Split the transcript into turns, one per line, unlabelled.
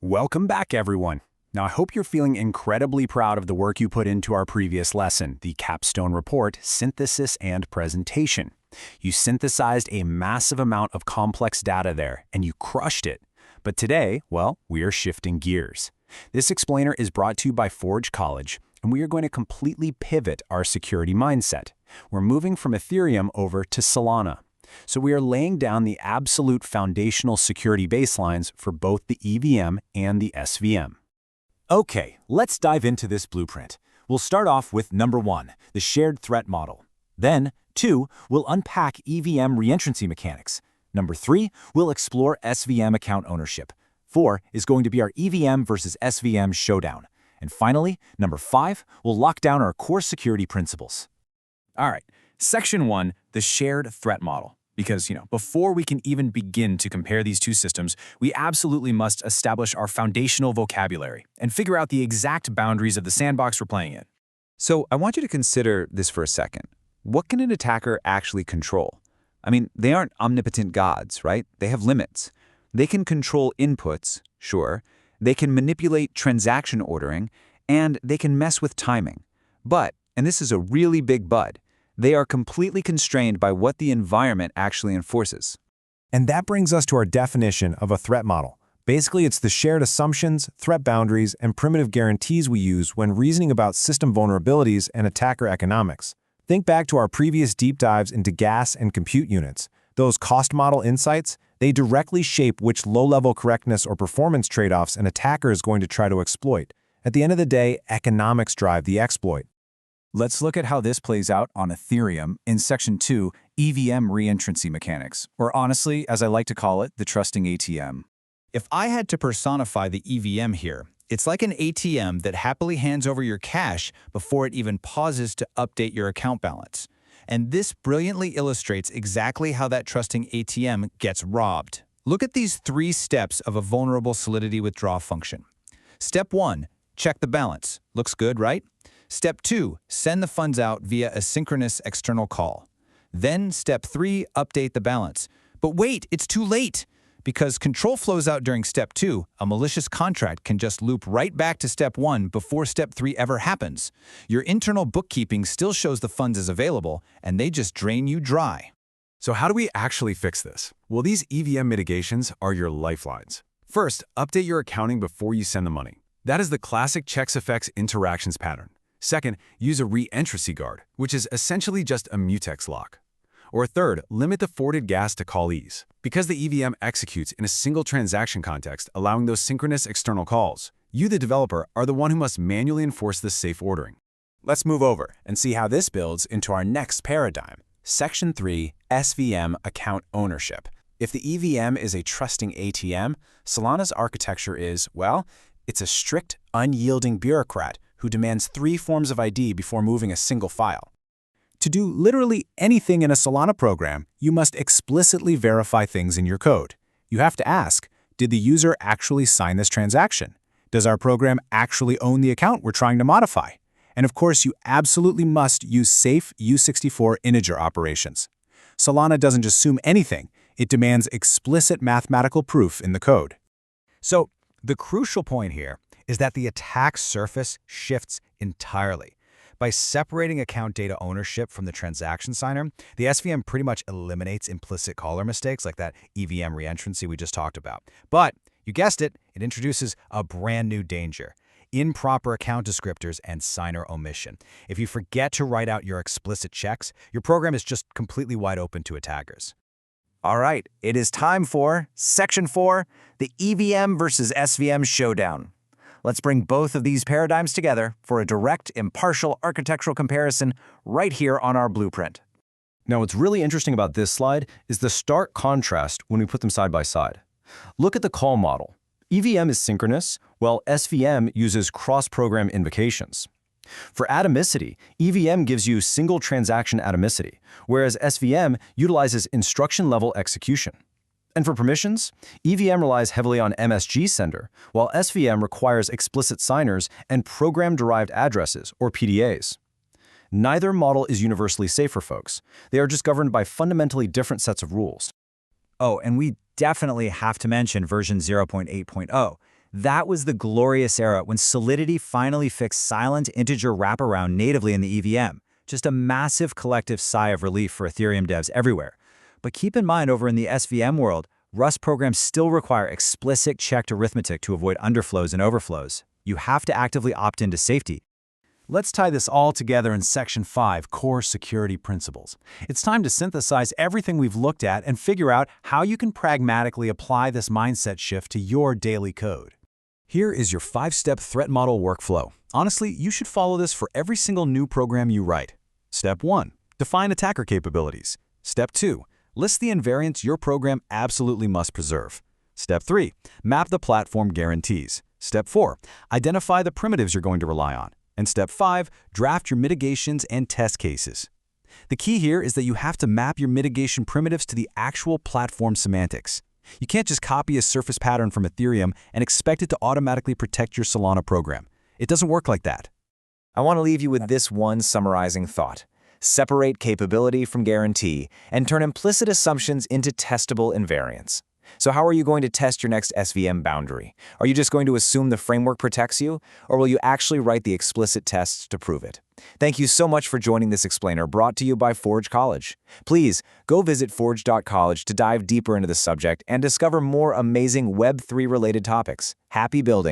Welcome back, everyone. Now, I hope you're feeling incredibly proud of the work you put into our previous lesson, the capstone report, synthesis and presentation. You synthesized a massive amount of complex data there, and you crushed it. But today, well, we are shifting gears. This explainer is brought to you by Forge College, and we are going to completely pivot our security mindset. We're moving from Ethereum over to Solana. So we are laying down the absolute foundational security baselines for both the EVM and the SVM.
Okay, let's dive into this blueprint. We'll start off with number 1, the shared threat model. Then, 2, we'll unpack EVM reentrancy mechanics. Number 3, we'll explore SVM account ownership. 4 is going to be our EVM versus SVM showdown. And finally, number 5, we'll lock down our core security principles.
All right, section 1, the shared threat model. Because, before we can even begin to compare these two systems, we absolutely must establish our foundational vocabulary and figure out the exact boundaries of the sandbox we're playing in.
So I want you to consider this for a second. What can an attacker actually control? I mean, they aren't omnipotent gods, right? They have limits. They can control inputs, sure. They can manipulate transaction ordering, and they can mess with timing. But, and this is a really big but, they are completely constrained by what the environment actually enforces.
And that brings us to our definition of a threat model. Basically, it's the shared assumptions, threat boundaries, and primitive guarantees we use when reasoning about system vulnerabilities and attacker economics. Think back to our previous deep dives into gas and compute units. Those cost model insights, they directly shape which low-level correctness or performance trade-offs an attacker is going to try to exploit. At the end of the day, economics drive the exploit.
Let's look at how this plays out on Ethereum in Section 2, EVM reentrancy mechanics, or honestly, as I like to call it, the trusting ATM. If I had to personify the EVM here, it's like an ATM that happily hands over your cash before it even pauses to update your account balance. And this brilliantly illustrates exactly how that trusting ATM gets robbed. Look at these 3 steps of a vulnerable Solidity withdraw function. Step 1, check the balance. Looks good, right? Step 2, send the funds out via a synchronous external call. Then Step 3, update the balance. But wait, it's too late! Because control flows out during Step 2, a malicious contract can just loop right back to Step 1 before Step 3 ever happens. Your internal bookkeeping still shows the funds as available, and they just drain you dry.
So how do we actually fix this? Well, these EVM mitigations are your lifelines. First, update your accounting before you send the money. That is the classic checks effects interactions pattern. Second, use a reentrancy guard, which is essentially just a mutex lock. Or third, limit the forwarded gas to callees. Because the EVM executes in a single transaction context, allowing those synchronous external calls, you, the developer, are the one who must manually enforce this safe ordering.
Let's move over and see how this builds into our next paradigm. Section 3, SVM account ownership. If the EVM is a trusting ATM, Solana's architecture is, well, it's a strict, unyielding bureaucrat who demands 3 forms of ID before moving a single file. To do literally anything in a Solana program, you must explicitly verify things in your code. You have to ask, did the user actually sign this transaction? Does our program actually own the account we're trying to modify? And of course, you absolutely must use safe U64 integer operations. Solana doesn't assume anything. It demands explicit mathematical proof in the code.
So, the crucial point here is that the attack surface shifts entirely. By separating account data ownership from the transaction signer, the SVM pretty much eliminates implicit caller mistakes like that EVM reentrancy we just talked about. But, you guessed it, it introduces a brand new danger: improper account descriptors and signer omission. If you forget to write out your explicit checks, your program is just completely wide open to attackers.
All right, it is time for Section 4, the EVM versus SVM showdown. Let's bring both of these paradigms together for a direct, impartial architectural comparison right here on our blueprint.
Now, what's really interesting about this slide is the stark contrast when we put them side by side. Look at the call model. EVM is synchronous, while SVM uses cross-program invocations. For atomicity, EVM gives you single transaction atomicity, whereas SVM utilizes instruction-level execution. And for permissions, EVM relies heavily on MSG sender, while SVM requires explicit signers and program-derived addresses, or PDAs. Neither model is universally safe for folks. They are just governed by fundamentally different sets of rules.
Oh, and we definitely have to mention version 0.8.0.
That was the glorious era when Solidity finally fixed silent integer wraparound natively in the EVM. Just a massive collective sigh of relief for Ethereum devs everywhere. But keep in mind, over in the SVM world, Rust programs still require explicit checked arithmetic to avoid underflows and overflows. You have to actively opt into safety.
Let's tie this all together in Section 5, Core Security Principles. It's time to synthesize everything we've looked at and figure out how you can pragmatically apply this mindset shift to your daily code. Here is your 5-step threat model workflow. Honestly, you should follow this for every single new program you write. Step 1. Define attacker capabilities. Step 2. List the invariants your program absolutely must preserve. Step 3. Map the platform guarantees. Step 4. Identify the primitives you're going to rely on. And Step 5. Draft your mitigations and test cases. The key here is that you have to map your mitigation primitives to the actual platform semantics. You can't just copy a surface pattern from Ethereum and expect it to automatically protect your Solana program. It doesn't work like that.
I want to leave you with this one summarizing thought. Separate capability from guarantee and turn implicit assumptions into testable invariants. So how are you going to test your next SVM boundary? Are you just going to assume the framework protects you, or will you actually write the explicit tests to prove it? Thank you so much for joining this explainer brought to you by Forge College. Please go visit forge.college to dive deeper into the subject and discover more amazing Web3 related topics. Happy building!